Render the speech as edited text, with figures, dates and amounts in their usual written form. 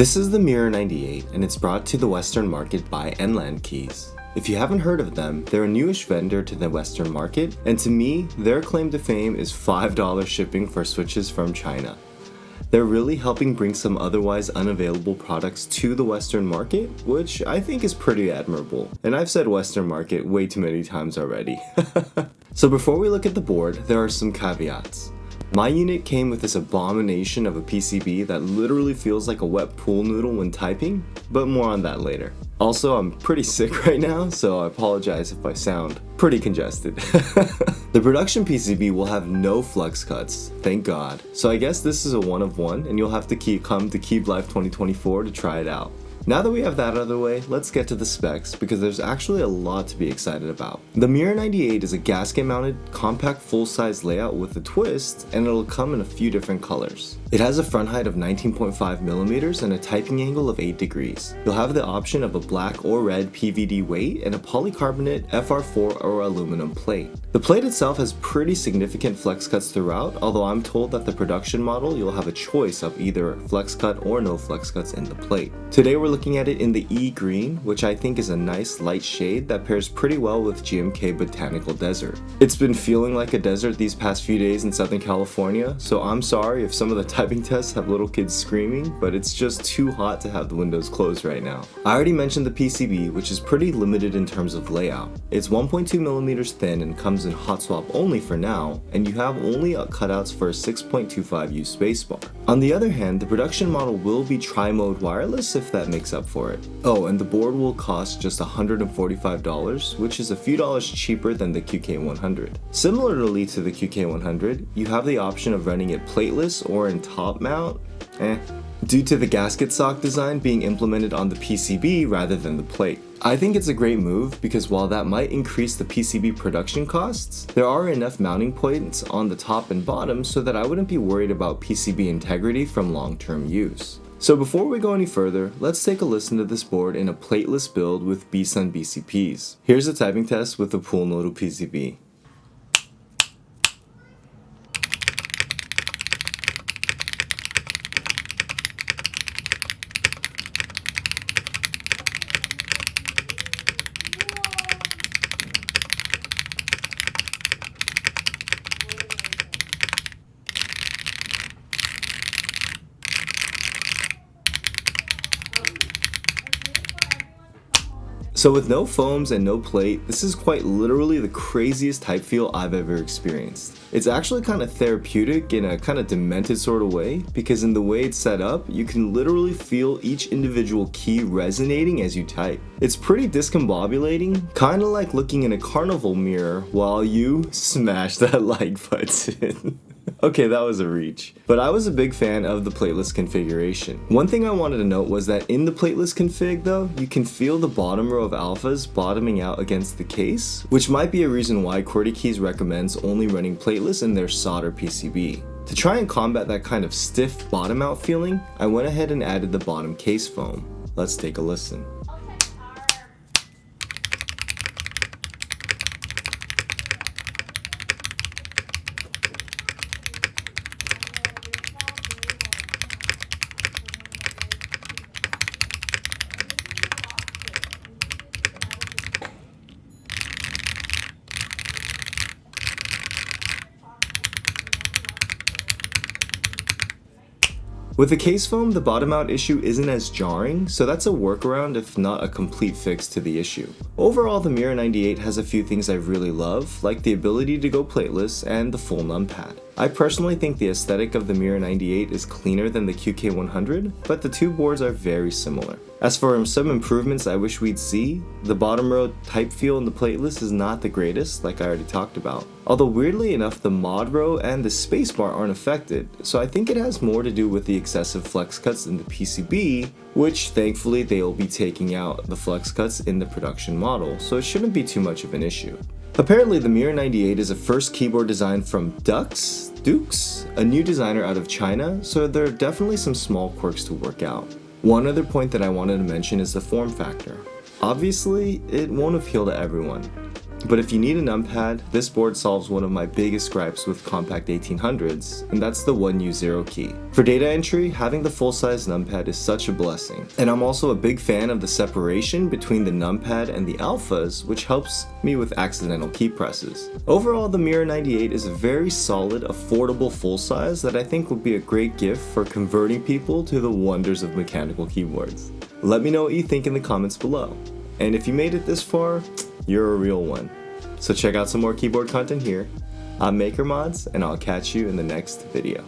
This is the Mirror 98 and it's brought to the Western market by NLandKeys. If you haven't heard of them, they're a newish vendor to the Western market, and to me, their claim to fame is $5 shipping for switches from China. They're really helping bring some otherwise unavailable products to the Western market, which I think is pretty admirable. And I've said Western market way too many times already. So before we look at the board, there are some caveats. My unit came with this abomination of a PCB that literally feels like a wet pool noodle when typing, but more on that later. Also, I'm pretty sick right now, so I apologize if I sound pretty congested. The production PCB will have no flex cuts, thank God. So I guess this is a one of one, and you'll have to come to Keep Life 2024 to try it out. Now that we have that out of the way, let's get to the specs because there's actually a lot to be excited about. The Mirror 98 is a gasket mounted, compact full-size layout with a twist, and it'll come in a few different colors. It has a front height of 19.5mm and a typing angle of 8 degrees. You'll have the option of a black or red PVD weight and a polycarbonate FR4 or aluminum plate. The plate itself has pretty significant flex cuts throughout, although I'm told that the production model you'll have a choice of either flex cut or no flex cuts in the plate. Today we're looking at it in the E-green, which I think is a nice light shade that pairs pretty well with GMK Botanical Desert. It's been feeling like a desert these past few days in Southern California, so I'm sorry if some of the typing tests have little kids screaming, but it's just too hot to have the windows closed right now. I already mentioned the PCB, which is pretty limited in terms of layout. It's 1.2mm thin and comes in hot swap only for now, and you have only cutouts for a 6.25U spacebar. On the other hand, the production model will be tri-mode wireless if that makes up for it. Oh, and the board will cost just $145, which is a few dollars cheaper than the QK100. Similarly to the QK100, you have the option of running it plateless or in top mount. Due to the gasket sock design being implemented on the PCB rather than the plate. I think it's a great move because while that might increase the PCB production costs, there are enough mounting points on the top and bottom so that I wouldn't be worried about PCB integrity from long-term use. So before we go any further, let's take a listen to this board in a plateless build with BSUN BCPs. Here's a typing test with the pool noodle PCB. So with no foams and no plate, this is quite literally the craziest type feel I've ever experienced. It's actually kind of therapeutic in a kind of demented sort of way, because in the way it's set up, you can literally feel each individual key resonating as you type. It's pretty discombobulating, kind of like looking in a carnival mirror while you smash that like button. Okay, that was a reach. But I was a big fan of the plateless configuration. One thing I wanted to note was that in the plateless config though, you can feel the bottom row of alphas bottoming out against the case, which might be a reason why Qwertykeys recommends only running plateless in their solder PCB. To try and combat that kind of stiff bottom out feeling, I went ahead and added the bottom case foam. Let's take a listen. With the case foam, the bottom out issue isn't as jarring, so that's a workaround if not a complete fix to the issue. Overall, the Mirror 98 has a few things I really love, like the ability to go plateless and the full numpad. I personally think the aesthetic of the Mirror 98 is cleaner than the QK100, but the two boards are very similar. As for some improvements I wish we'd see, the bottom row type feel in the plateless is not the greatest, like I already talked about. Although weirdly enough, the mod row and the spacebar aren't affected, so I think it has more to do with the excessive flex cuts in the PCB, which thankfully they'll be taking out the flex cuts in the production model, so it shouldn't be too much of an issue. Apparently the Mirror 98 is a first keyboard design from Dukes, a new designer out of China, so there are definitely some small quirks to work out. One other point that I wanted to mention is the form factor. Obviously, it won't appeal to everyone. But if you need a numpad, this board solves one of my biggest gripes with compact 1800s, and that's the 1U0 key. For data entry, having the full-size numpad is such a blessing. And I'm also a big fan of the separation between the numpad and the alphas, which helps me with accidental key presses. Overall, the Mirror 98 is a very solid, affordable full-size that I think would be a great gift for converting people to the wonders of mechanical keyboards. Let me know what you think in the comments below. And if you made it this far, you're a real one. So check out some more keyboard content here. I'm MakerMods, and I'll catch you in the next video.